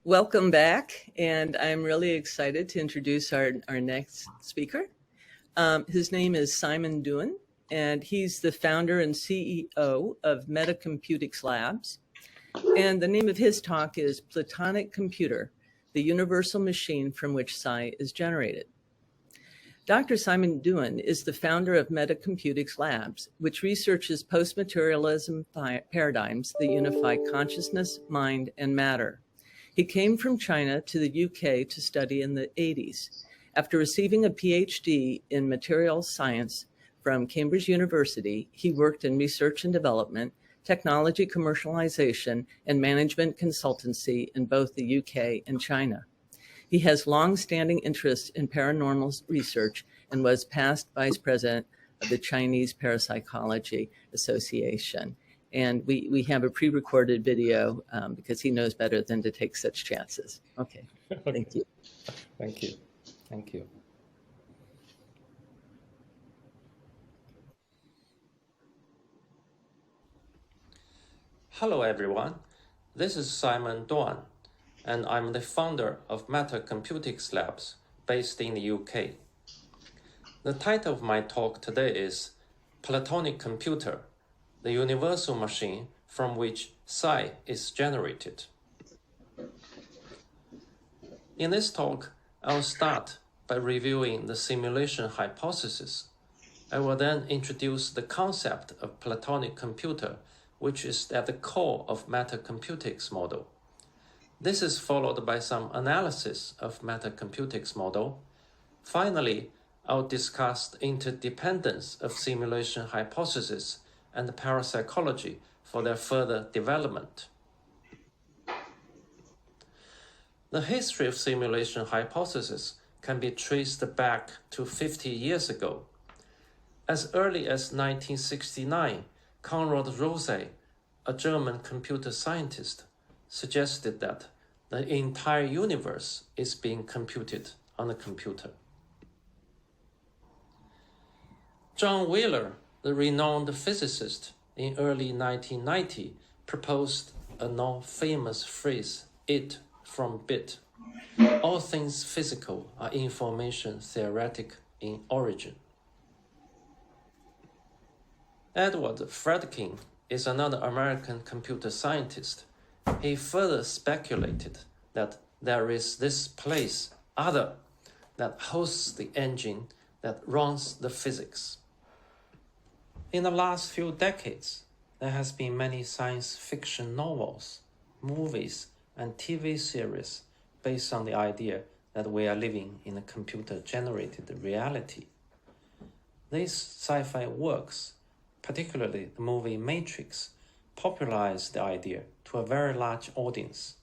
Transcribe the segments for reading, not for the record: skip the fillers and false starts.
Welcome back, and I'm really excited to introduce our next speaker. His name is Simon Duan, and he's the founder and CEO of Metacomputics Labs. And the name of his talk is Platonic Computer, the universal machine from which psi is generated. Dr. Simon Duan is the founder of Metacomputics Labs, which researches post-materialism paradigms that unify consciousness, mind, and matter. He came from China to the UK to study in the 80s. After receiving a PhD in materials science from Cambridge University, he worked in research and development, technology commercialization, and management consultancy in both the UK and China. He has long-standing interest in paranormal research and was past vice president of the Chinese Parapsychology Association. And we have a pre-recorded video because he knows better than to take such chances. Okay, thank you. Thank you. Thank you. Hello, everyone. This is Simon Duan, and I'm the founder of Metacomputics Labs based in the UK. The title of my talk today is Platonic Computer, the universal machine from which psi is generated. In this talk, I'll start by reviewing the simulation hypothesis. I will then introduce the concept of Platonic computer, which is at the core of Metacomputics model. This is followed by some analysis of Metacomputics model. Finally, I'll discuss the interdependence of simulation hypothesis and parapsychology for their further development. The history of simulation hypothesis can be traced back to 50 years ago. As early as 1969, Konrad Rose, a German computer scientist, suggested that the entire universe is being computed on a computer. John Wheeler, the renowned physicist, in early 1990 proposed a now famous phrase, "it from bit." All things physical are information theoretic in origin. Edward Fredkin is another American computer scientist. He further speculated that there is this place, other, that hosts the engine that runs the physics. In the last few decades, there has been many science fiction novels, movies, and TV series based on the idea that we are living in a computer-generated reality. These sci-fi works, particularly the movie Matrix, popularized the idea to a very large audience.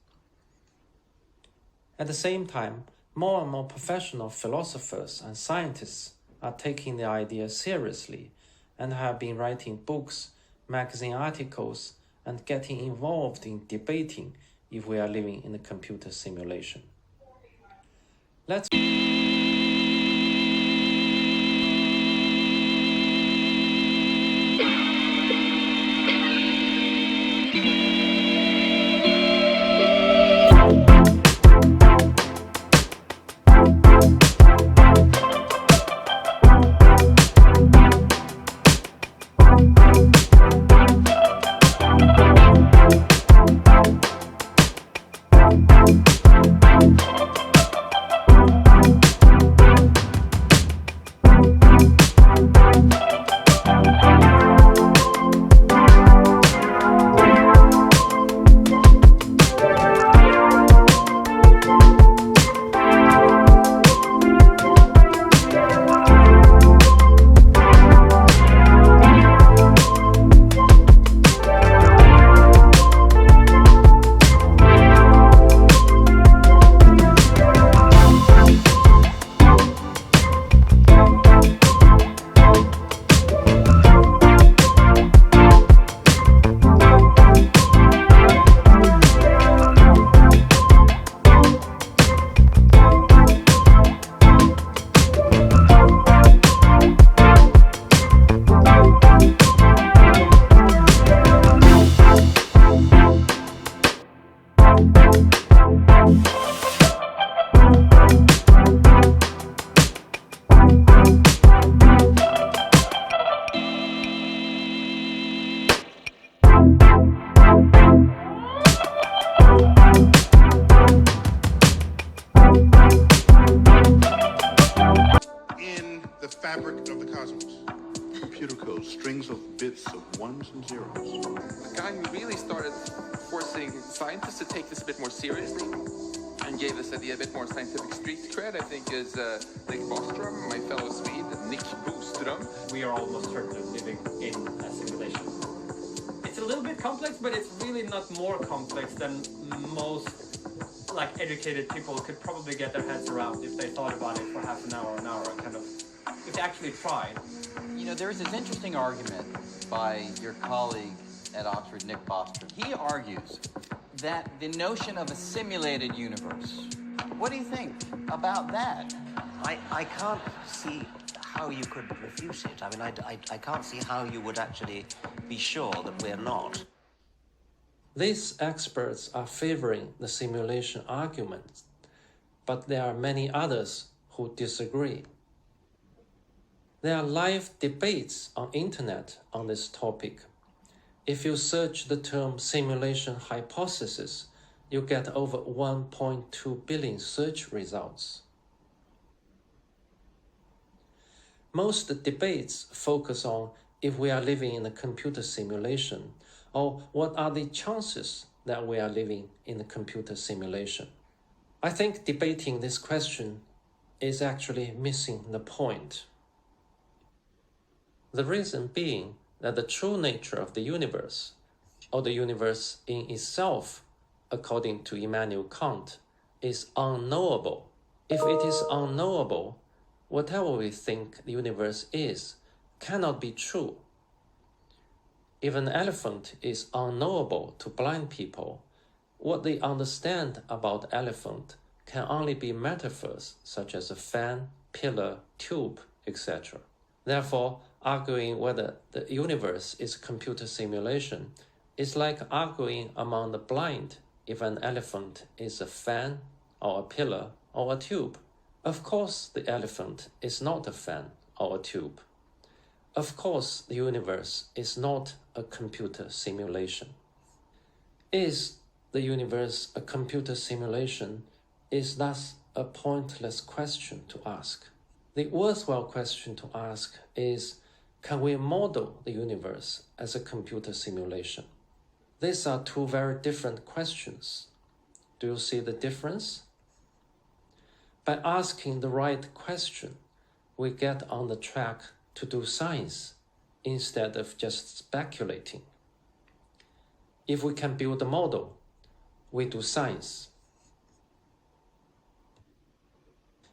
At the same time, more and more professional philosophers and scientists are taking the idea seriously and have been writing books, magazine articles, and getting involved in debating if we are living in a computer simulation. Let's ones and zeros. The guy who really started forcing scientists to take this a bit more seriously and gave this idea a bit more scientific street cred, I think, is Nick Bostrom, my fellow Swede, Nick Bostrom. We are almost certainly living in a simulation. It's a little bit complex, but it's really not more complex than most educated people could probably get their heads around if they thought about it for half an hour, kind of, if they actually tried. You know, there's this interesting argument by your colleague at Oxford, Nick Bostrom. He argues that the notion of a simulated universe, what do you think about that? I can't see how you could refute it. I mean, I can't see how you would actually be sure that we're not. These experts are favoring the simulation argument, but there are many others who disagree. There are live debates on internet on this topic. If you search the term simulation hypothesis, you get over 1.2 billion search results. Most debates focus on if we are living in a computer simulation, or what are the chances that we are living in a computer simulation. I think debating this question is actually missing the point. The reason being that the true nature of the universe, or the universe in itself, according to Immanuel Kant, is unknowable. If it is unknowable, whatever we think the universe is cannot be true. If an elephant is unknowable to blind people, what they understand about elephant can only be metaphors such as a fan, pillar, tube, etc. Therefore, arguing whether the universe is a computer simulation is like arguing among the blind if an elephant is a fan or a pillar or a tube. Of course, the elephant is not a fan or a tube. Of course, the universe is not a computer simulation. Is the universe a computer simulation is thus a pointless question to ask. The worthwhile question to ask is, can we model the universe as a computer simulation? These are two very different questions. Do you see the difference? By asking the right question, we get on the track to do science instead of just speculating. If we can build a model, we do science.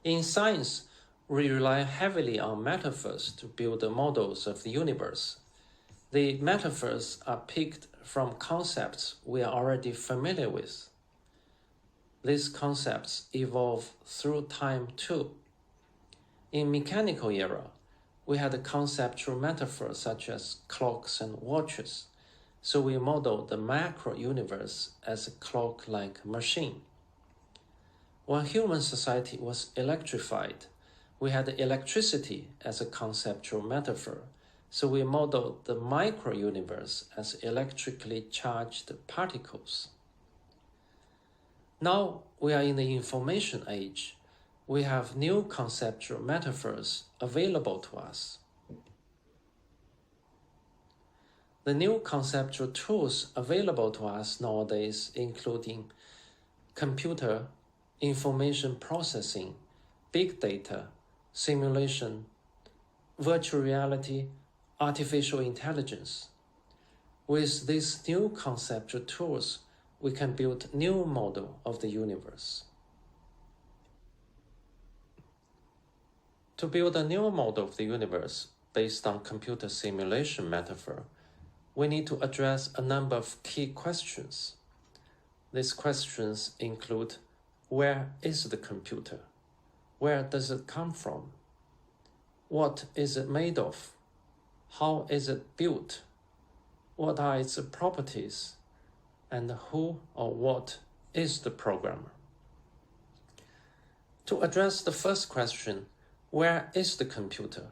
In science, we rely heavily on metaphors to build the models of the universe. The metaphors are picked from concepts we are already familiar with. These concepts evolve through time too. In mechanical era, we had a conceptual metaphor such as clocks and watches, so we modeled the macro universe as a clock-like machine. When human society was electrified, we had electricity as a conceptual metaphor, so we modeled the micro-universe as electrically charged particles. Now we are in the information age. We have new conceptual metaphors available to us. The new conceptual tools available to us nowadays including computer, information processing, big data, simulation, virtual reality, artificial intelligence. With these new conceptual tools, we can build a new model of the universe. To build a new model of the universe based on computer simulation metaphor, we need to address a number of key questions. These questions include: where is the computer? Where does it come from? What is it made of? How is it built? What are its properties? And who or what is the programmer? To address the first question, where is the computer?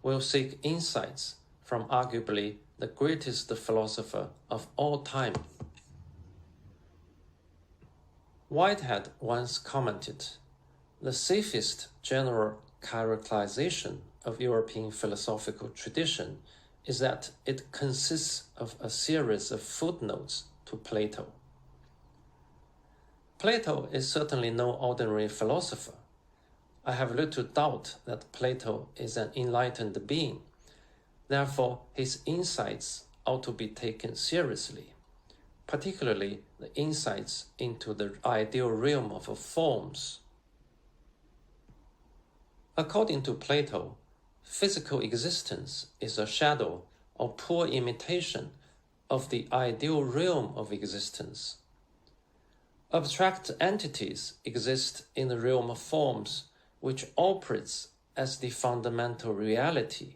We'll seek insights from arguably the greatest philosopher of all time. Whitehead once commented, "The safest general characterization of European philosophical tradition is that it consists of a series of footnotes to Plato. Plato is certainly no ordinary philosopher. I have little doubt that Plato is an enlightened being. Therefore, his insights ought to be taken seriously, particularly the insights into the ideal realm of forms. According to Plato, physical existence is a shadow or poor imitation of the ideal realm of existence. Abstract entities exist in the realm of forms, which operates as the fundamental reality.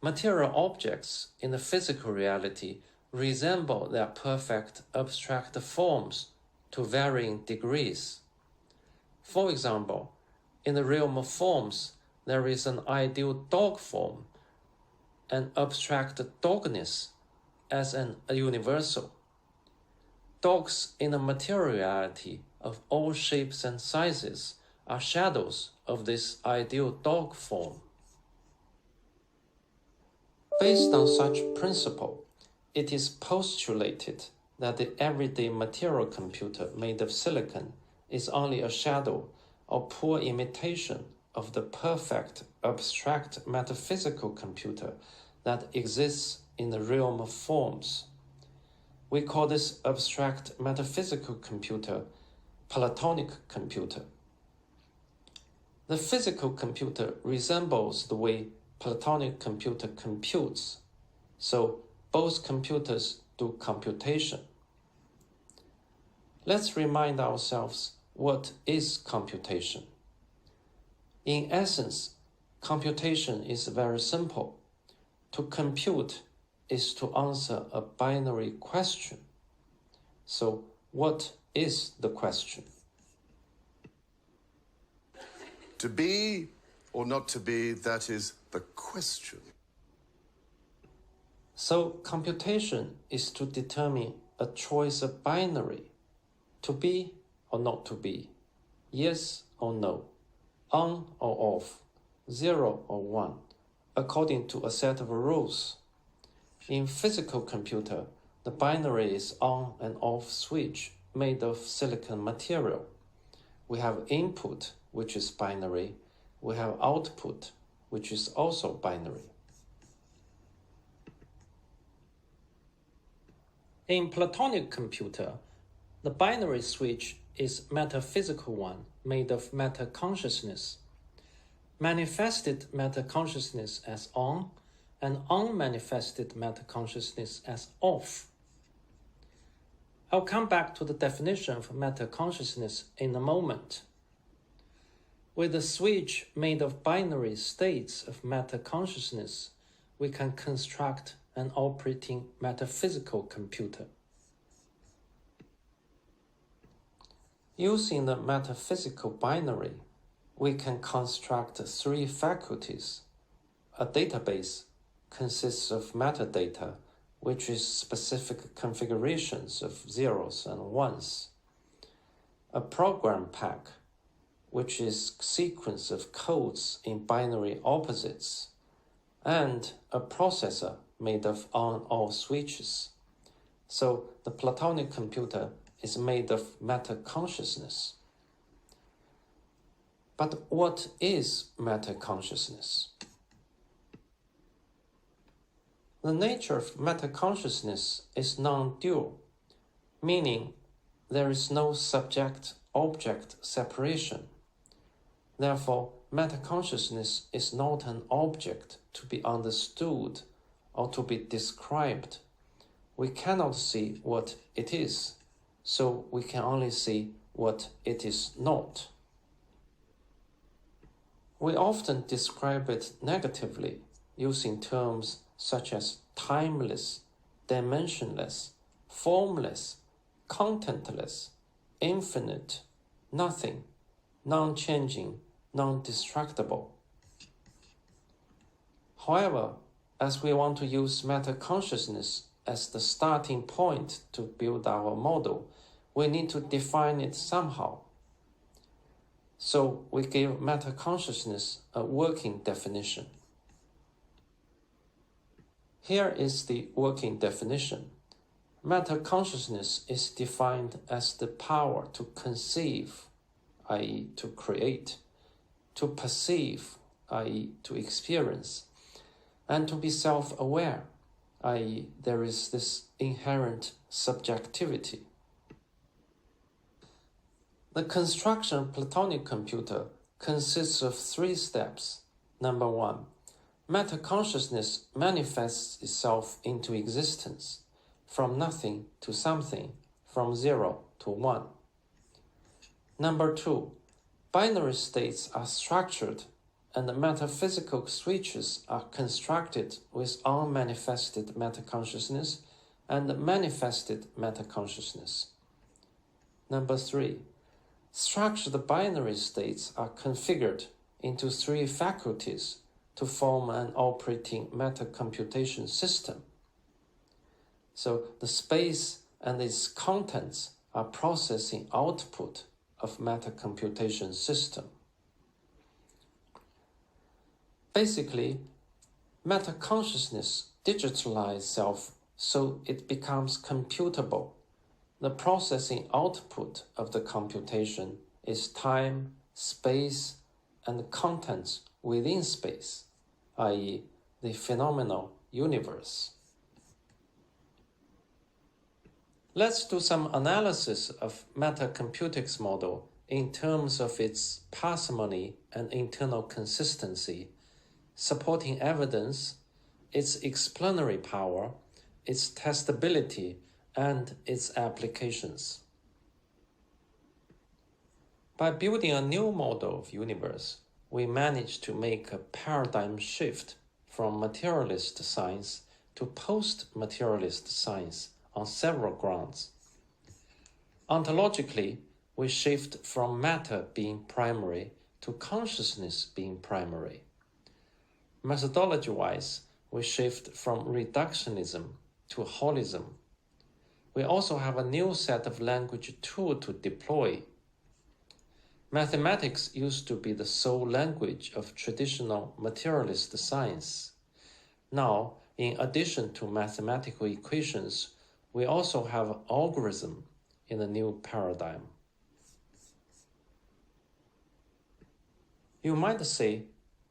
Material objects in the physical reality resemble their perfect abstract forms to varying degrees. For example, in the realm of forms, there is an ideal dog form, an abstract dogness as a universal. Dogs in the material reality of all shapes and sizes are shadows of this ideal dog form. Based on such principle, it is postulated that the everyday material computer made of silicon is only a shadow or poor imitation of the perfect abstract metaphysical computer that exists in the realm of forms. We call this abstract metaphysical computer Platonic computer. The physical computer resembles the way Platonic computer computes, so both computers do computation. Let's remind ourselves what is computation. In essence, computation is very simple. To compute is to answer a binary question. So, what is the question? To be or not to be, that is the question. So, computation is to determine a choice of binary, to be or not to be, yes or no, on or off, 0 or 1, according to a set of rules. In physical computer, the binary is on and off switch made of silicon material. We have input, which is binary. We have output, which is also binary. In Platonic computer, the binary switch is metaphysical one made of meta-consciousness. Manifested meta-consciousness as on and unmanifested meta-consciousness as off. I'll come back to the definition of meta-consciousness in a moment. With a switch made of binary states of meta-consciousness, we can construct an operating metaphysical computer. Using the metaphysical binary, we can construct 3 faculties. A database consists of metadata, which is specific configurations of zeros and ones. A program pack, which is sequence of codes in binary opposites, and a processor made of on-off switches. So the Platonic computer is made of meta-consciousness. But what is meta-consciousness? The nature of meta-consciousness is non-dual, meaning there is no subject-object separation. Therefore, meta-consciousness is not an object to be understood or to be described. We cannot see what it is, so we can only see what it is not. We often describe it negatively, using terms such as timeless, dimensionless, formless, contentless, infinite, nothing, non-changing, non-destructible. However, as we want to use meta-consciousness as the starting point to build our model, we need to define it somehow. So we give meta-consciousness a working definition. Here is the working definition. Meta-consciousness is defined as the power to conceive, i.e. to create, to perceive, i.e. to experience, and to be self-aware, i.e. there is this inherent subjectivity. The construction of Platonic computer consists of 3 steps. Number 1, meta-consciousness manifests itself into existence, from nothing to something, from 0 to 1. Number 2, binary states are structured and the metaphysical switches are constructed with unmanifested metaconsciousness and manifested metaconsciousness. Number 3, structured binary states are configured into 3 faculties to form an operating metacomputation system. So the space and its contents are processing output of metacomputation system. Basically, metaconsciousness digitalizes itself so it becomes computable. The processing output of the computation is time, space, and contents within space, i.e. the phenomenal universe. Let's do some analysis of Metacomputics model in terms of its parsimony and internal consistency, supporting evidence, its explanatory power, its testability, and its applications. By building a new model of universe, we managed to make a paradigm shift from materialist science to post-materialist science on several grounds. Ontologically, we shift from matter being primary to consciousness being primary. Methodology-wise, we shift from reductionism to holism. We also have a new set of language tools to deploy. Mathematics used to be the sole language of traditional materialist science. Now, in addition to mathematical equations, we also have algorithm in the new paradigm. You might say,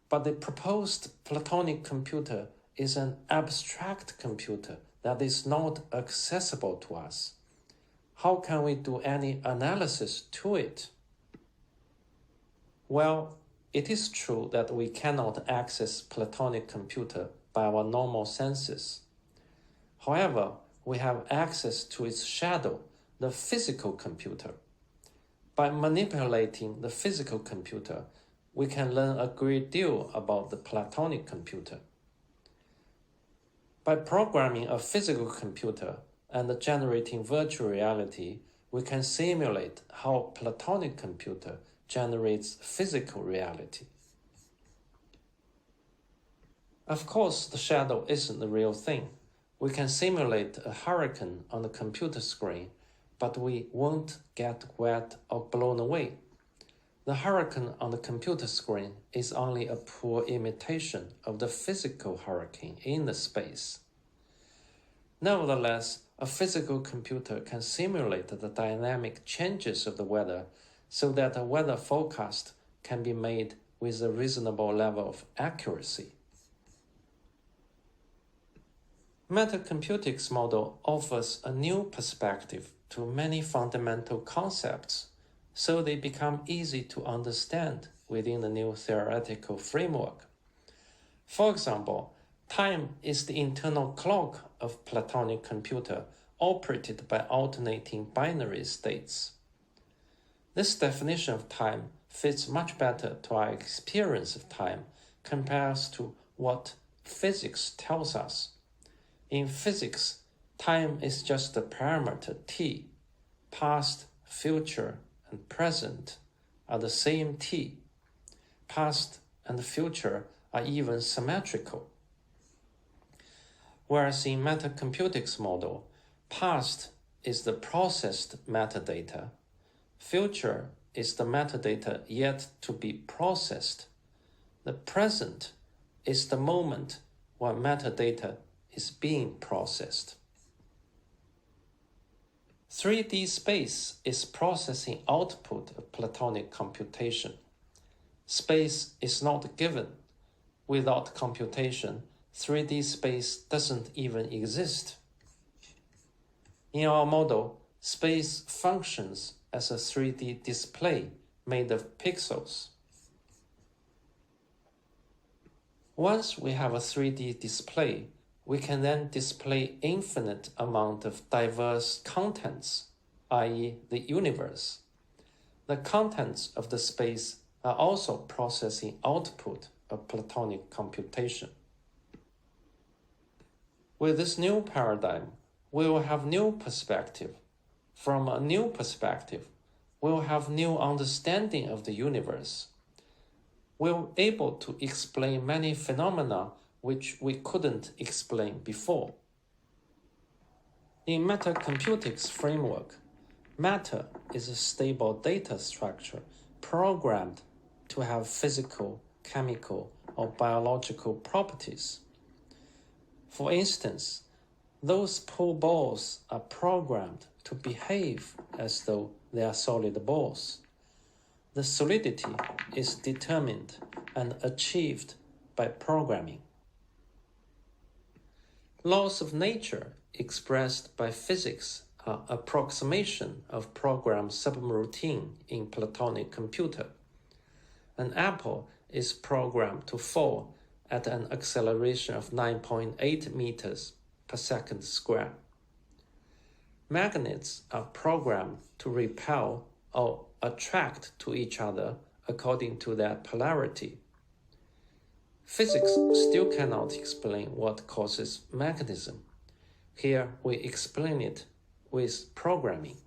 but the proposed Platonic computer is an abstract computer that is not accessible to us. How can we do any analysis to it? Well, it is true that we cannot access Platonic computer by our normal senses. However, we have access to its shadow, the physical computer. By manipulating the physical computer, we can learn a great deal about the Platonic computer. By programming a physical computer and generating virtual reality, we can simulate how Platonic computer generates physical reality. Of course, the shadow isn't the real thing. We can simulate a hurricane on the computer screen, but we won't get wet or blown away. The hurricane on the computer screen is only a poor imitation of the physical hurricane in the space. Nevertheless, a physical computer can simulate the dynamic changes of the weather so that a weather forecast can be made with a reasonable level of accuracy. Metacomputics model offers a new perspective to many fundamental concepts, so they become easy to understand within the new theoretical framework. For example, time is the internal clock of Platonic computer operated by alternating binary states. This definition of time fits much better to our experience of time compared to what physics tells us. In physics, time is just a parameter t. Past, future, and present are the same t. Past and future are even symmetrical. Whereas in Metacomputics model, past is the processed metadata, future is the metadata yet to be processed, the present is the moment when metadata is being processed. 3D space is processing output of Platonic computation. Space is not given. Without computation, 3D space doesn't even exist. In our model, space functions as a 3D display made of pixels. Once we have a 3D display, we can then display infinite amount of diverse contents, i.e. the universe. The contents of the space are also processing output of Platonic computation. With this new paradigm, we will have new perspective. From a new perspective, we will have new understanding of the universe. We are able to explain many phenomena which we couldn't explain before. In Metacomputics framework, matter is a stable data structure programmed to have physical, chemical, or biological properties. For instance, those pool balls are programmed to behave as though they are solid balls. The solidity is determined and achieved by programming. Laws of nature expressed by physics are approximation of program subroutine in Platonic computer. An apple is programmed to fall at an acceleration of 9.8 meters per second square. Magnets are programmed to repel or attract to each other according to their polarity. Physics still cannot explain what causes magnetism. Here we explain it with programming.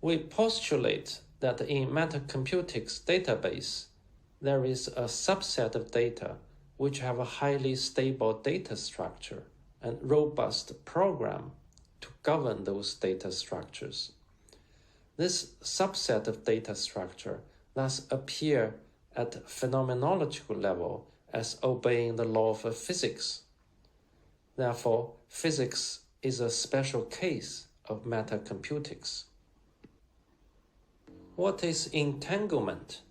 We postulate that in Metacomputics database, there is a subset of data which have a highly stable data structure and robust program to govern those data structures. This subset of data structure thus appear at phenomenological level as obeying the law of physics. Therefore, physics is a special case of Metacomputics. What is entanglement?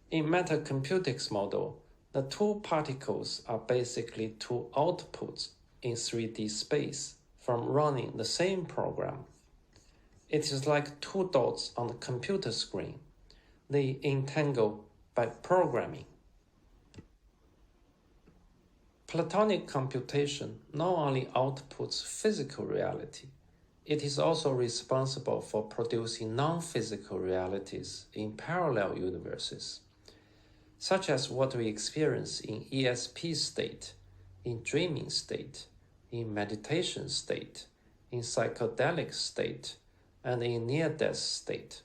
In Metacomputics model, the two particles are basically two outputs in 3D space from running the same program. It is like two dots on the computer screen. They entangle by programming. Platonic computation not only outputs physical reality, it is also responsible for producing non-physical realities in parallel universes, such as what we experience in ESP state, in dreaming state, in meditation state, in psychedelic state, and in near-death state.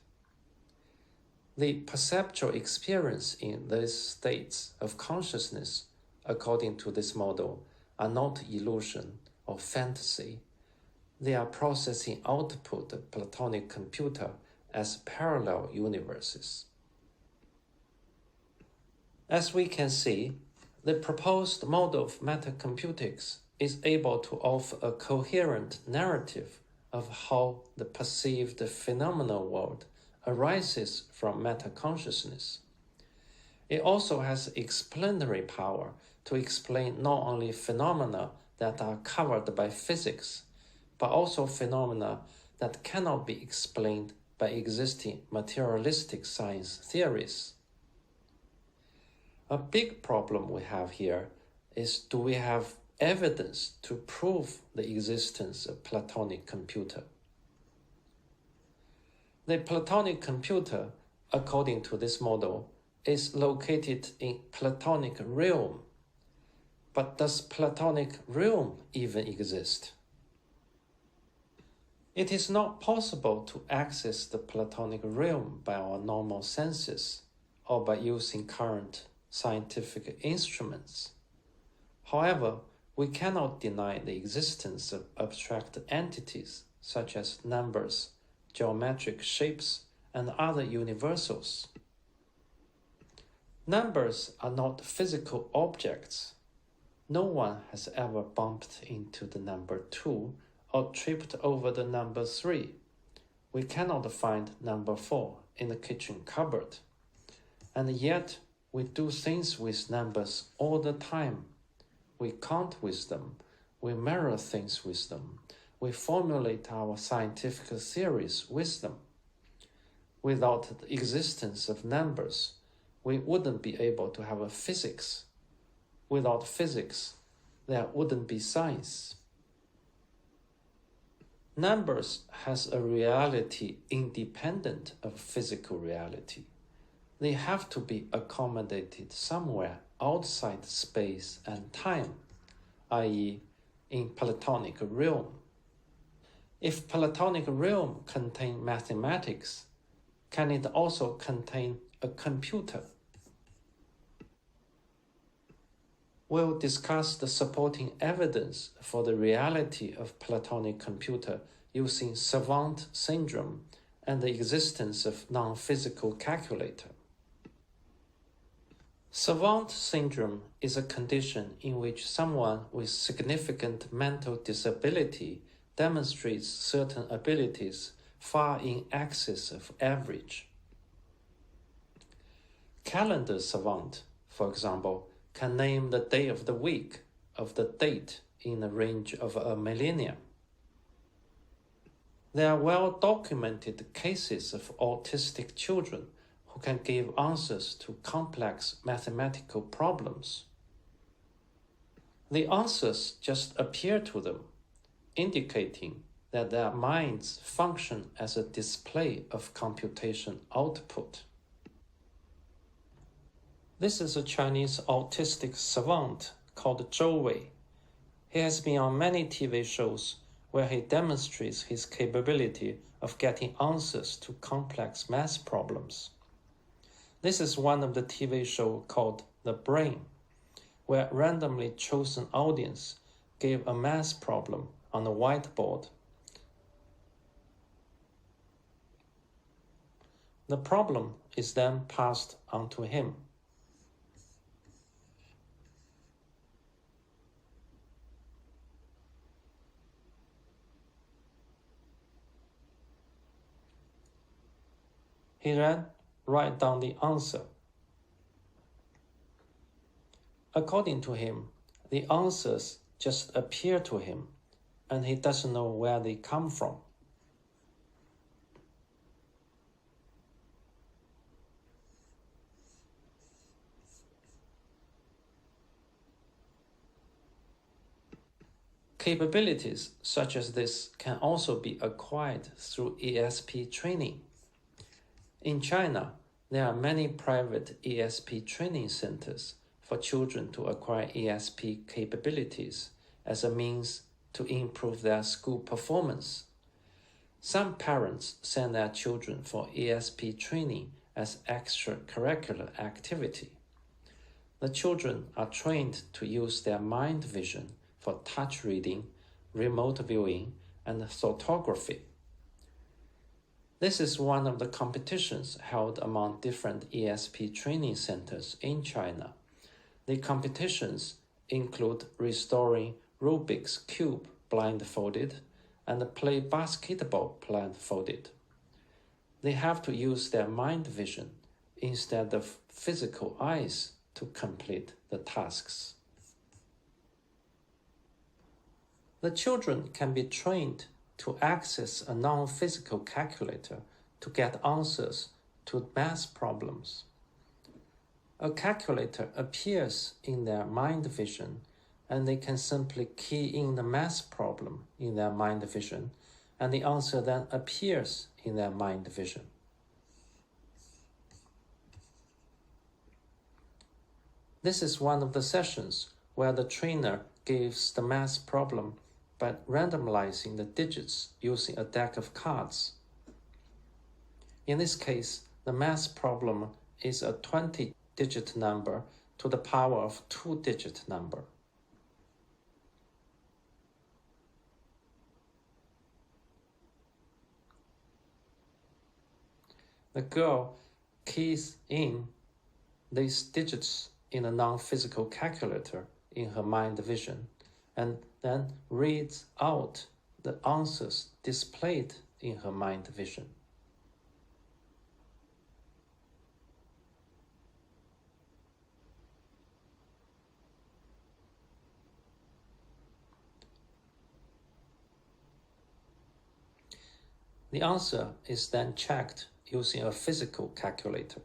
The perceptual experience in these states of consciousness, according to this model, are not illusion or fantasy. They are processing output of Platonic computer as parallel universes. As we can see, the proposed model of Metacomputics is able to offer a coherent narrative of how the perceived phenomenal world arises from meta-consciousness. It also has explanatory power to explain not only phenomena that are covered by physics, but also phenomena that cannot be explained by existing materialistic science theories. A big problem we have here is, do we have evidence to prove the existence of Platonic computer? The Platonic computer, according to this model, is located in Platonic realm. But does Platonic realm even exist? It is not possible to access the Platonic realm by our normal senses or by using current scientific instruments. However, we cannot deny the existence of abstract entities such as numbers, geometric shapes, and other universals. Numbers are not physical objects. No one has ever bumped into the number 2 or tripped over the number 3. We cannot find number 4 in the kitchen cupboard. And yet, we do things with numbers all the time. We count with them. We measure things with them. We formulate our scientific theories with them. Without the existence of numbers, we wouldn't be able to have a physics. Without physics, there wouldn't be science. Numbers has a reality independent of physical reality. They have to be accommodated somewhere outside space and time, i.e., in Platonic realm. If Platonic realm contains mathematics, can it also contain a computer? We'll discuss the supporting evidence for the reality of Platonic computer using savant syndrome and the existence of non-physical calculator. Savant syndrome is a condition in which someone with significant mental disability demonstrates certain abilities far in excess of average. Calendar savant, for example, can name the day of the week of the date in a range of a millennium. There are well-documented cases of autistic children who can give answers to complex mathematical problems. The answers just appear to them, indicating that their minds function as a display of computation output. This is a Chinese autistic savant called Zhou Wei. He has been on many TV shows where he demonstrates his capability of getting answers to complex math problems. This is one of the TV shows called The Brain, where a randomly chosen audience gave a math problem on a whiteboard. The problem is then passed on to him. He then writes down the answer. According to him, the answers just appear to him, and he doesn't know where they come from. Capabilities such as this can also be acquired through ESP training. In China, there are many private ESP training centers for children to acquire ESP capabilities as a means to improve their school performance. Some parents send their children for ESP training as extracurricular activity. The children are trained to use their mind vision for touch reading, remote viewing, and photography. This is one of the competitions held among different ESP training centers in China. The competitions include restoring Rubik's Cube blindfolded and play basketball blindfolded. They have to use their mind vision instead of physical eyes to complete the tasks. The children can be trained to access a non-physical calculator to get answers to math problems. A calculator appears in their mind vision, and they can simply key in the math problem in their mind vision, and the answer then appears in their mind vision. This is one of the sessions where the trainer gives the math problem by randomizing the digits using a deck of cards. In this case, the math problem is a 20-digit number to the power of 2-digit number. The girl keys in these digits in a non-physical calculator in her mind vision and then reads out the answers displayed in her mind vision. The answer is then checked using a physical calculator.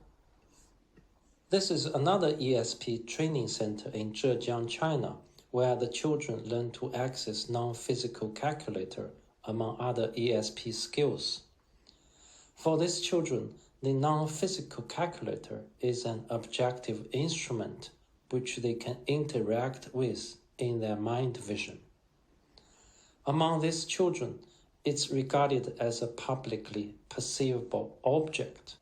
This is another ESP training center in Zhejiang, China, where the children learn to access non-physical calculator among other ESP skills. For these children, the non-physical calculator is an objective instrument which they can interact with in their mind vision. Among these children, it's regarded as a publicly perceivable object.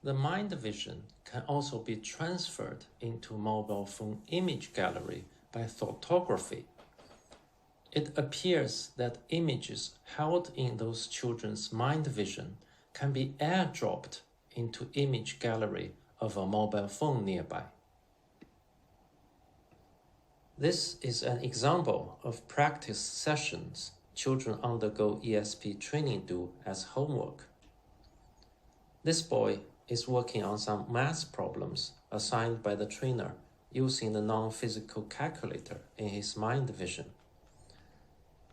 The mind vision can also be transferred into mobile phone image gallery by photography. It appears that images held in those children's mind vision can be airdropped into image gallery of a mobile phone nearby. This is an example of practice sessions children undergo ESP training do as homework. This boy is working on some math problems assigned by the trainer using the non-physical calculator in his mind vision.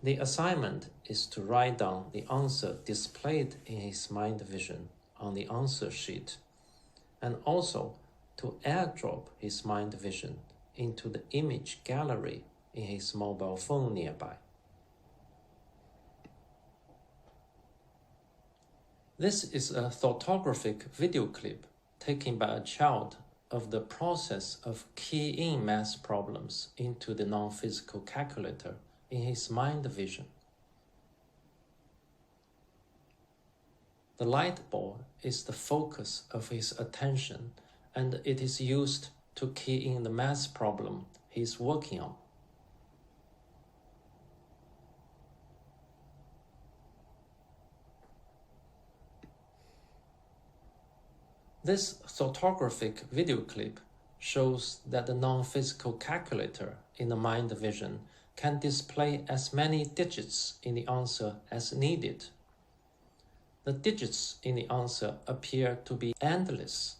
The assignment is to write down the answer displayed in his mind vision on the answer sheet, and also to airdrop his mind vision into the image gallery in his mobile phone nearby. This is a photographic video clip taken by a child of the process of keying math problems into the non-physical calculator in his mind vision. The light ball is the focus of his attention, and it is used to key in the math problem he is working on. This photographic video clip shows that the non-physical calculator in the mind vision can display as many digits in the answer as needed. The digits in the answer appear to be endless.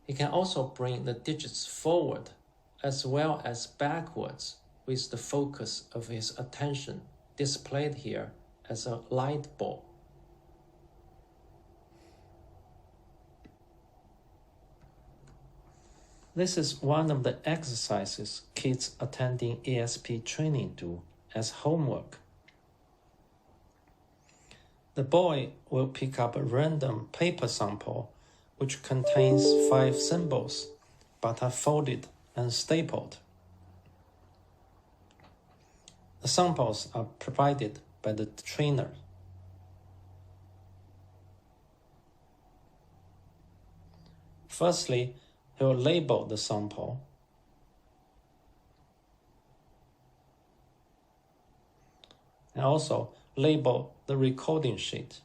He can also bring the digits forward as well as backwards with the focus of his attention displayed here as a light ball. This is one of the exercises kids attending ESP training do as homework. The boy will pick up a random paper sample which contains 5 symbols but are folded and stapled. The samples are provided by the trainer. Firstly, he will label the sample. And also label the recording sheet.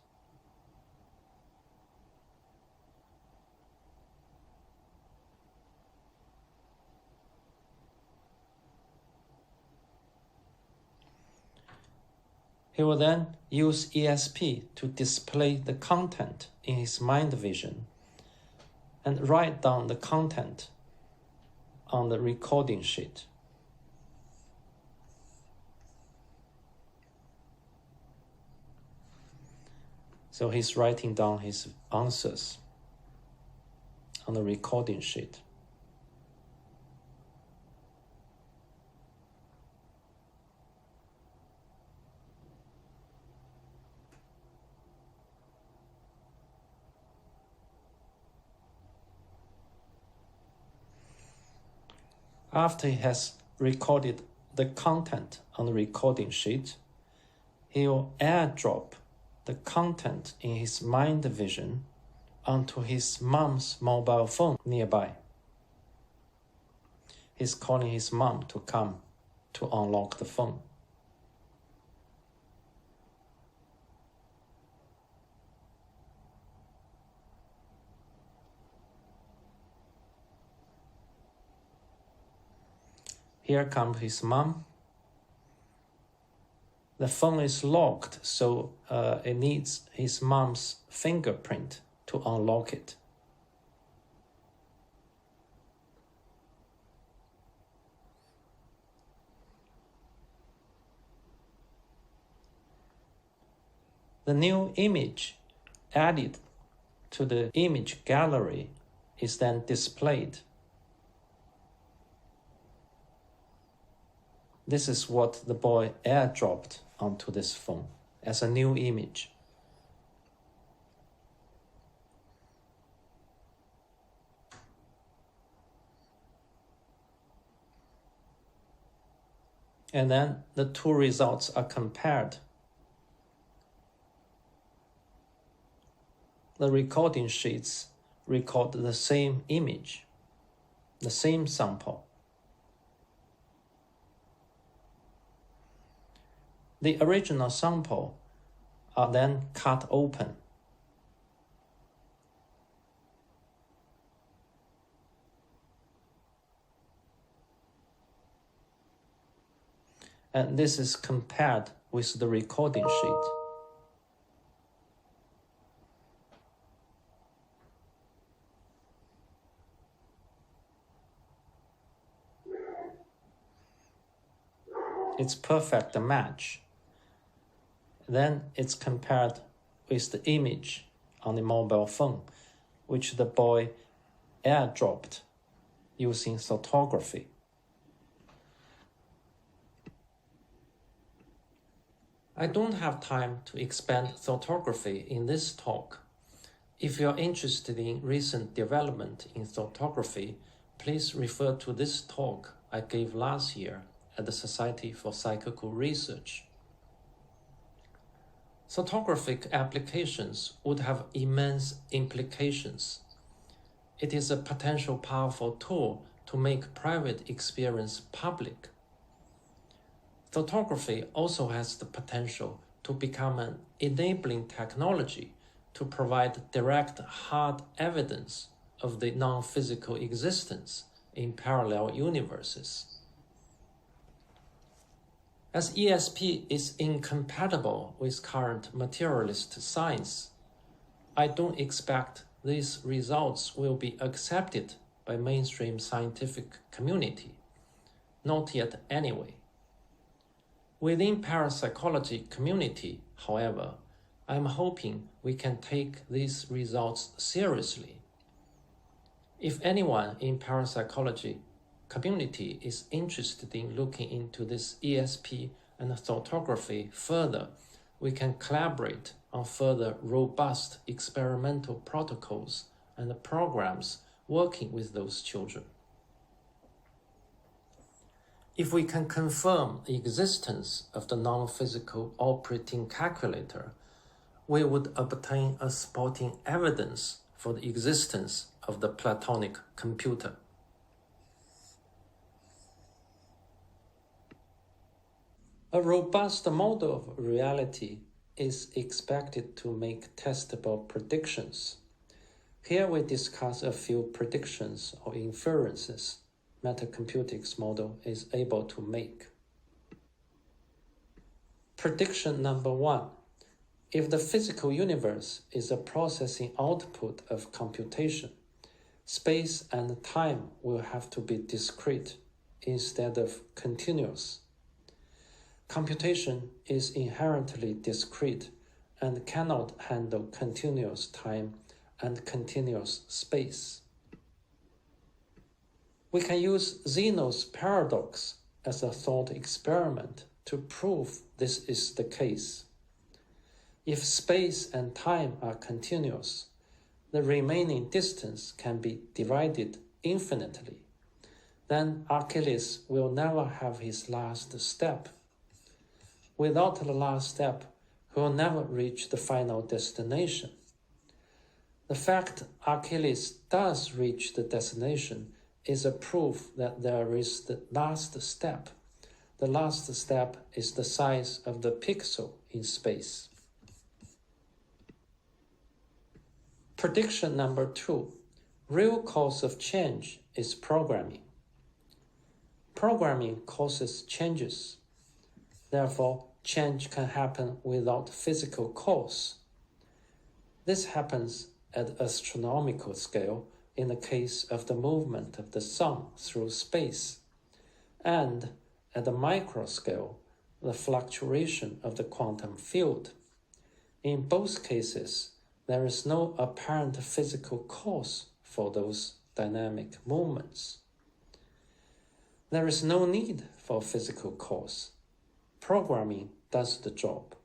He will then use ESP to display the content in his mind vision and write down the content on the recording sheet. So he's writing down his answers on the recording sheet. After he has recorded the content on the recording sheet, he will airdrop the content in his mind vision onto his mom's mobile phone nearby. He's calling his mom to come to unlock the phone. Here comes his mom. The phone is locked, so it needs his mom's fingerprint to unlock it. The new image added to the image gallery is then displayed. This is what the boy airdropped onto this phone as a new image. And then the two results are compared. The recording sheets record the same image, the same sample. The original sample are then cut open. And this is compared with the recording sheet. It's perfect match. Then it's compared with the image on the mobile phone, which the boy airdropped using photography. I don't have time to expand photography in this talk. If you're interested in recent development in photography, please refer to this talk I gave last year at the Society for Psychical Research. Photographic applications would have immense implications. It is a potential powerful tool to make private experience public. Photography also has the potential to become an enabling technology to provide direct hard evidence of the non-physical existence in parallel universes. As ESP is incompatible with current materialist science, I don't expect these results will be accepted by mainstream scientific community. Not yet anyway. Within parapsychology community, however, I'm hoping we can take these results seriously. If anyone in parapsychology community is interested in looking into this ESP and photography further, we can collaborate on further robust experimental protocols and programs working with those children. If we can confirm the existence of the non-physical operating calculator, we would obtain a supporting evidence for the existence of the Platonic computer. A robust model of reality is expected to make testable predictions. Here we discuss a few predictions or inferences Metacomputics model is able to make. Prediction number 1. If the physical universe is a processing output of computation, space and time will have to be discrete instead of continuous. Computation is inherently discrete and cannot handle continuous time and continuous space. We can use Zeno's paradox as a thought experiment to prove this is the case. If space and time are continuous, the remaining distance can be divided infinitely. Then Achilles will never have his last step. Without the last step, he will never reach the final destination. The fact Achilles does reach the destination is a proof that there is the last step. The last step is the size of the pixel in space. Prediction number 2. Real cause of change is programming. Programming causes changes. Therefore, change can happen without physical cause. This happens at astronomical scale in the case of the movement of the sun through space, and at the micro scale, the fluctuation of the quantum field. In both cases, there is no apparent physical cause for those dynamic movements. There is no need for physical cause. Programming does the job.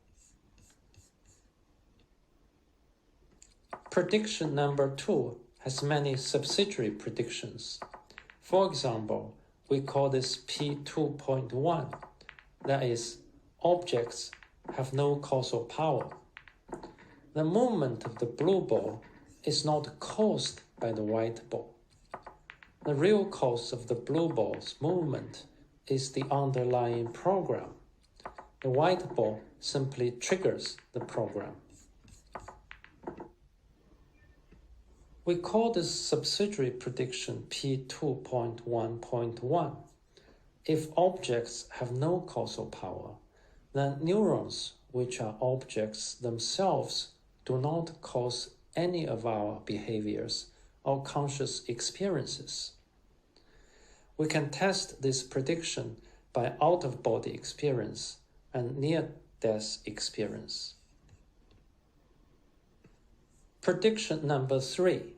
Prediction number 2 has many subsidiary predictions. For example, we call this P2.1, that is, objects have no causal power. The movement of the blue ball is not caused by the white ball. The real cause of the blue ball's movement is the underlying program. The white ball simply triggers the program. We call this subsidiary prediction P2.1.1. If objects have no causal power, then neurons, which are objects themselves, do not cause any of our behaviors or conscious experiences. We can test this prediction by out-of-body experience and near-death experience. Prediction number 3.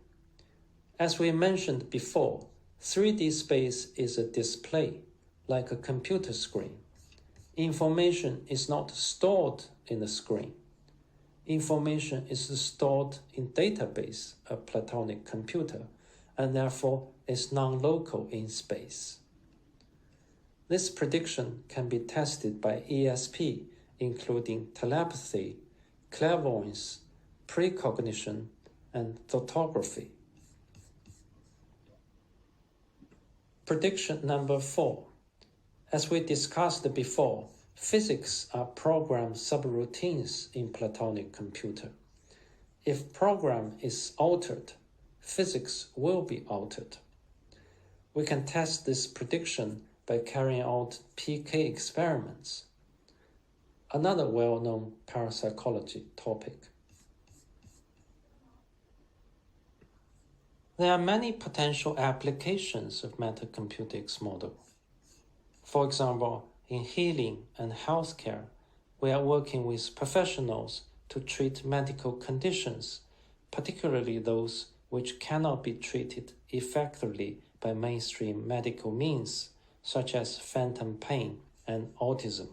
As we mentioned before, 3D space is a display, like a computer screen. Information is not stored in the screen. Information is stored in database, a Platonic computer, and therefore is non-local in space. This prediction can be tested by ESP, including telepathy, clairvoyance, precognition, and photography. Prediction number 4. As we discussed before, physics are program subroutines in Platonic computer. If program is altered, physics will be altered. We can test this prediction by carrying out PK experiments, another well-known parapsychology topic. There are many potential applications of Metacomputics model. For example, in healing and healthcare, we are working with professionals to treat medical conditions, particularly those which cannot be treated effectively by mainstream medical means, such as phantom pain and autism.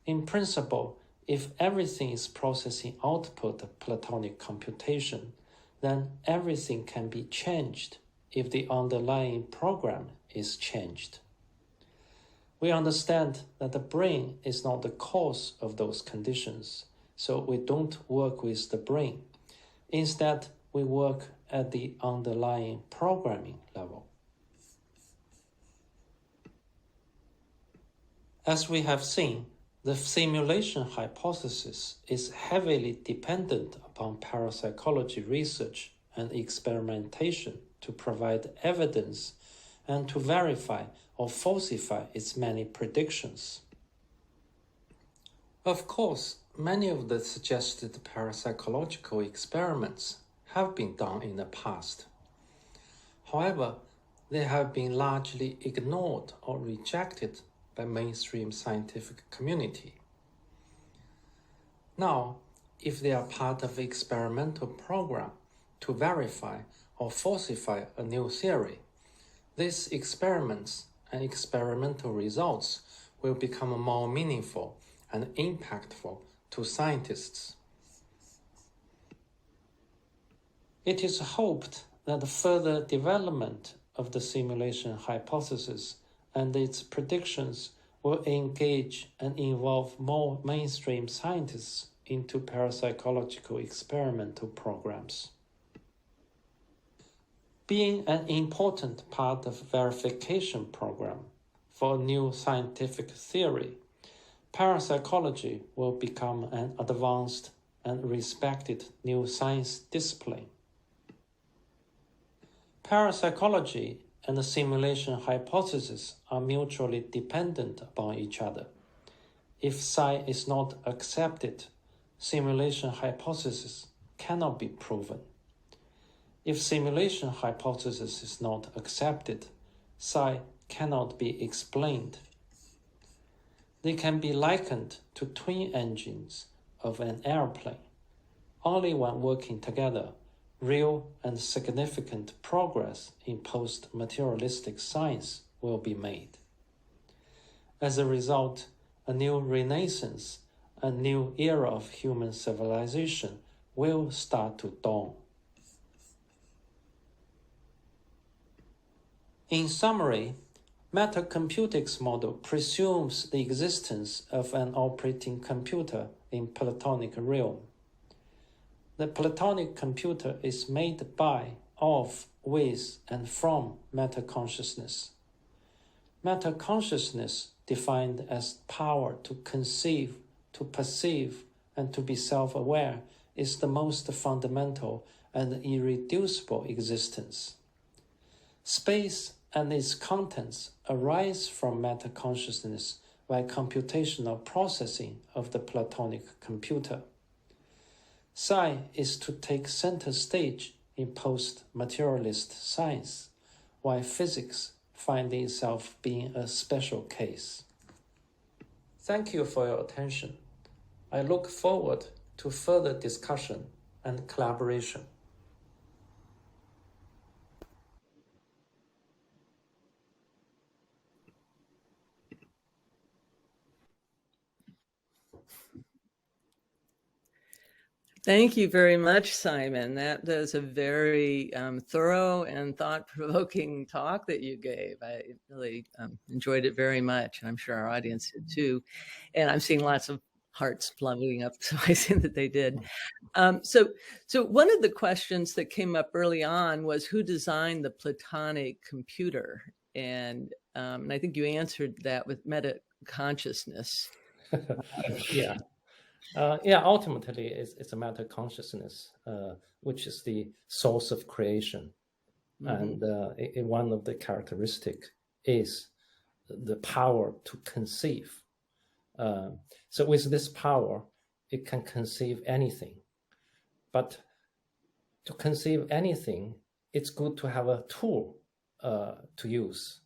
In principle, if everything is processing output of Platonic computation, then everything can be changed if the underlying program is changed. We understand that the brain is not the cause of those conditions, so we don't work with the brain. Instead, we work at the underlying programming level. As we have seen, the simulation hypothesis is heavily dependent upon parapsychology research and experimentation to provide evidence and to verify or falsify its many predictions. Of course, many of the suggested parapsychological experiments have been done in the past. However, they have been largely ignored or rejected by mainstream scientific community. Now, if they are part of an experimental program to verify or falsify a new theory, these experiments and experimental results will become more meaningful and impactful to scientists. It is hoped that the further development of the simulation hypothesis and its predictions will engage and involve more mainstream scientists into parapsychological experimental programs. Being an important part of verification program for new scientific theory, parapsychology will become an advanced and respected new science discipline. Parapsychology and the simulation hypothesis are mutually dependent upon each other. If psi is not accepted, simulation hypothesis cannot be proven. If simulation hypothesis is not accepted, psi cannot be explained. They can be likened to twin engines of an airplane. Only when working together, real and significant progress in post-materialistic science will be made. As a result, a new renaissance, a new era of human civilization will start to dawn. In summary, Metacomputics model presumes the existence of an operating computer in Platonic realm. The Platonic computer is made by, of, with, and from metaconsciousness. Metaconsciousness, defined as power to conceive, to perceive, and to be self-aware, is the most fundamental and irreducible existence. Space and its contents arise from metaconsciousness by computational processing of the Platonic computer. Psi is to take center stage in post-materialist science, while physics finds itself being a special case. Thank you for your attention. I look forward to further discussion and collaboration. Thank you very much, Simon. That was a very thorough and thought-provoking talk that you gave. I really enjoyed it very much, and I'm sure our audience did too. And I'm seeing lots of hearts plugging up, so I see that they did. So one of the questions that came up early on was who designed the Platonic computer, and I think you answered that with meta-consciousness. Yeah. Ultimately, it's a matter of consciousness, which is the source of creation. Mm-hmm. And one of the characteristics is the power to conceive. So with this power, it can conceive anything. But to conceive anything, it's good to have a tool to use.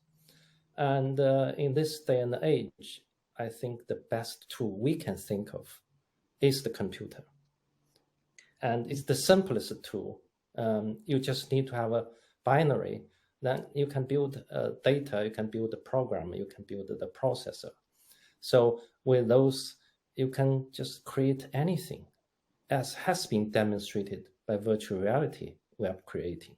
And in this day and age, I think the best tool we can think of is the computer. And it's the simplest tool. You just need to have a binary. Then you can build data, you can build a program, you can build the processor. So with those, you can just create anything, as has been demonstrated by virtual reality we are creating.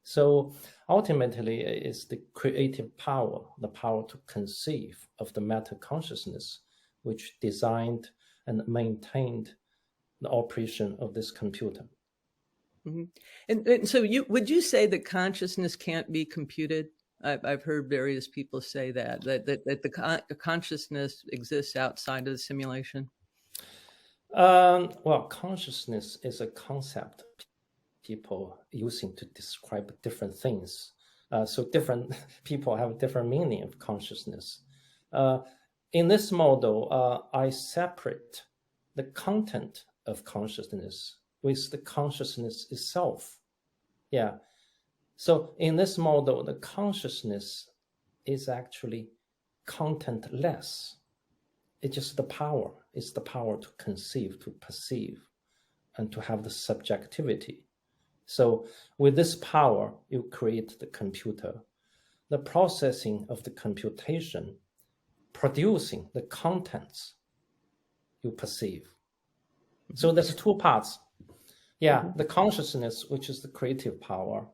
So ultimately, it's the creative power, the power to conceive of the meta consciousness, which designed and maintained the operation of this computer. Mm-hmm. And so would you say that consciousness can't be computed? I've heard various people say that the consciousness exists outside of the simulation. Well, consciousness is a concept people using to describe different things. So different people have different meaning of consciousness. In this model, I separate the content of consciousness with the consciousness itself. Yeah. So in this model, the consciousness is actually contentless. It's just the power. It's the power to conceive, to perceive, and to have the subjectivity. So with this power, you create the computer. The processing of the computation, producing the contents you perceive. So there's two parts. Yeah, the consciousness, which is the creative power,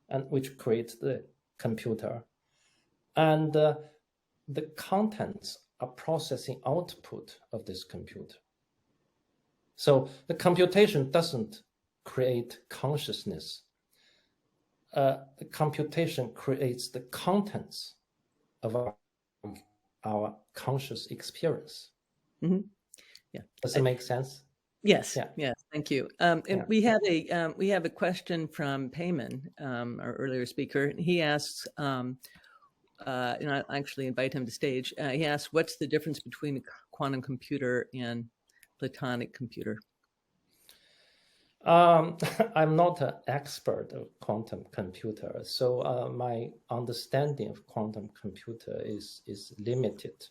and which creates the computer. And the contents are processing output of this computer. So the computation doesn't create consciousness. The computation creates the contents of our conscious experience. Mm-hmm. Yeah. Does it make sense? Yes, Yeah. yes, thank you. And Yeah. we have a question from Payman, our earlier speaker. He asks, and I actually invite him to stage. He asks, "What's the difference between a quantum computer and Platonic computer?" I'm not an expert of quantum computer, so my understanding of quantum computer is limited.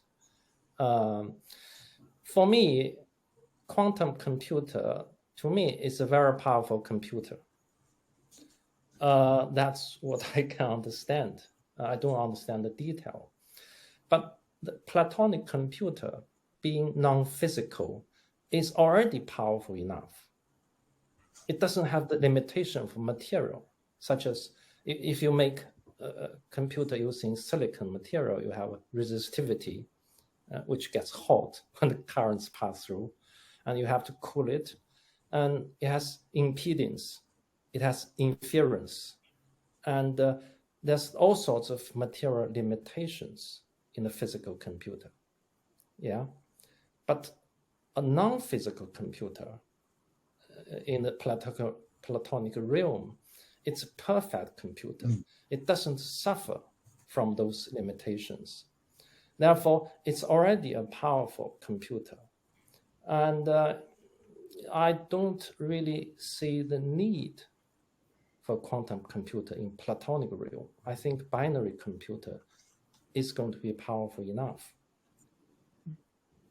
For me, quantum computer, to me, is a very powerful computer. That's what I can understand. I don't understand the detail. But the Platonic computer, being non-physical, is already powerful enough. It doesn't have the limitation for material, such as if you make a computer using silicon material, you have resistivity, which gets hot when the currents pass through, and you have to cool it. And it has impedance, it has interference, and there's all sorts of material limitations in a physical computer. Yeah, but a non-physical computer in the Platonic realm, it's a perfect computer. It doesn't suffer from those limitations. Therefore, it's already a powerful computer. And I don't really see the need for quantum computer in Platonic realm. I think binary computer is going to be powerful enough.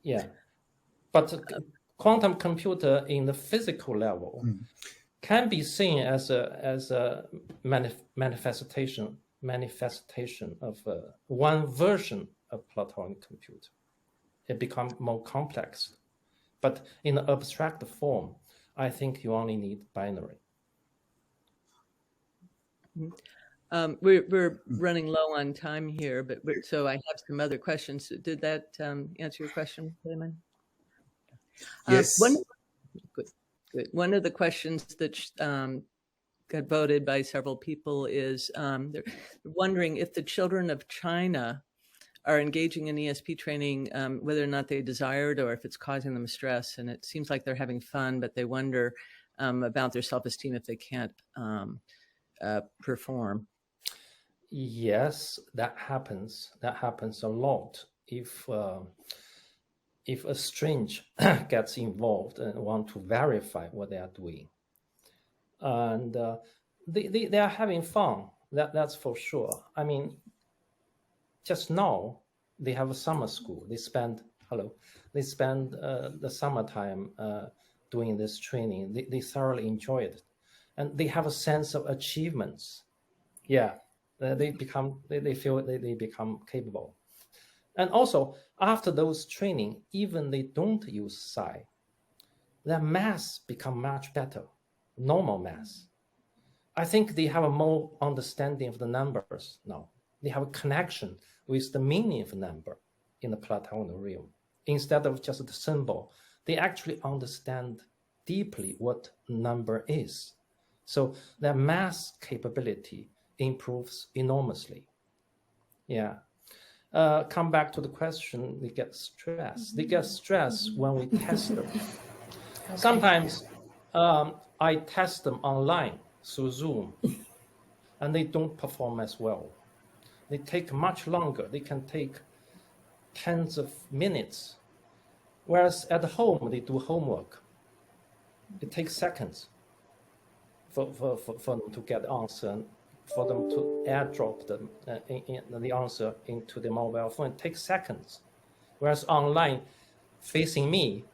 Yeah, but quantum computer in the physical level can be seen as a manifestation of one version of Platonic computer. It becomes more complex, but in the abstract form, I think you only need binary. We're running low on time here, but so I have some other questions. Did that answer your question, Payman? Yes. Good. One of the questions that got voted by several people is they're wondering if the children of China are engaging in ESP training, whether or not they desire it or if it's causing them stress. And it seems like they're having fun, but they wonder about their self-esteem if they can't perform. Yes, that happens. That happens a lot. If a stranger gets involved and want to verify what they are doing, and they are having fun. That's for sure. I mean, just now they have a summer school. They spend the summertime doing this training. They thoroughly enjoy it, and they have a sense of achievements. Yeah, they feel they become capable. And also, after those training, even they don't use psi, their maths become much better, normal maths. I think they have a more understanding of the numbers now. They have a connection with the meaning of a number in the Platonic realm. Instead of just the symbol, they actually understand deeply what number is. So their math capability improves enormously. Yeah. Come back to the question, they get stressed. They get stressed when we test them. Okay. Sometimes I test them online through Zoom, and they don't perform as well. They take much longer. They can take tens of minutes. Whereas at home, they do homework. It takes seconds for them to get the answer, and for them to airdrop the answer into the mobile phone. It takes seconds. Whereas online, facing me,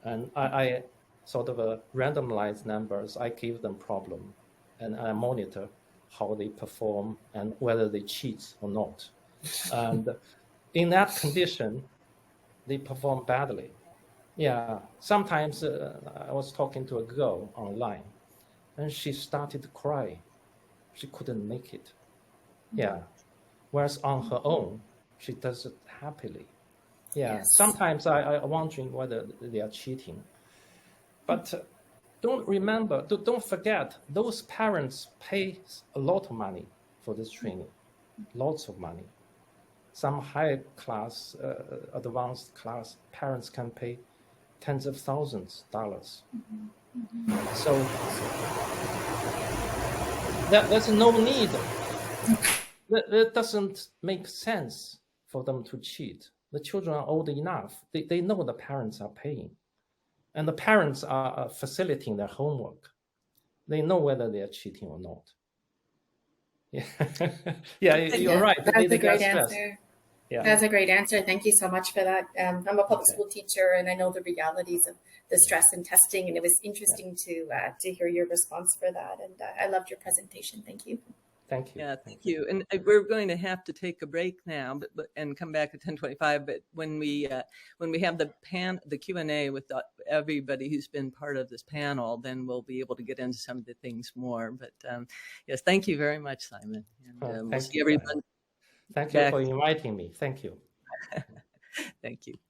and I sort of randomize numbers, I give them problem, and I monitor how they perform and whether they cheat or not. And in that condition, they perform badly. Yeah, sometimes I was talking to a girl online, and she started to cry. She couldn't make it. Yeah. Whereas on her own, she does it happily. Yeah. Yes. Sometimes I'm wondering whether they are cheating. But don't forget, those parents pay a lot of money for this training, lots of money. Some high class, advanced class parents can pay tens of thousands of dollars. So there's no need. That doesn't make sense for them to cheat. The children are old enough. They know the parents are paying. And the parents are facilitating their homework. They know whether they are cheating or not. Yeah, yeah, you're right. That's a great answer. Yeah. That's a great answer. Thank you so much for that. I'm a public school teacher, and I know the realities of the stress and testing, and it was interesting to hear your response for that. And I loved your presentation. Thank you. Thank you. Yeah, thank you. And we're going to have to take a break now, and come back at 10:25. But when we have the Q&A with everybody who's been part of this panel, then we'll be able to get into some of the things more. But yes, thank you very much, Simon. And we'll see everyone. Thank you for inviting me. Thank you. Thank you.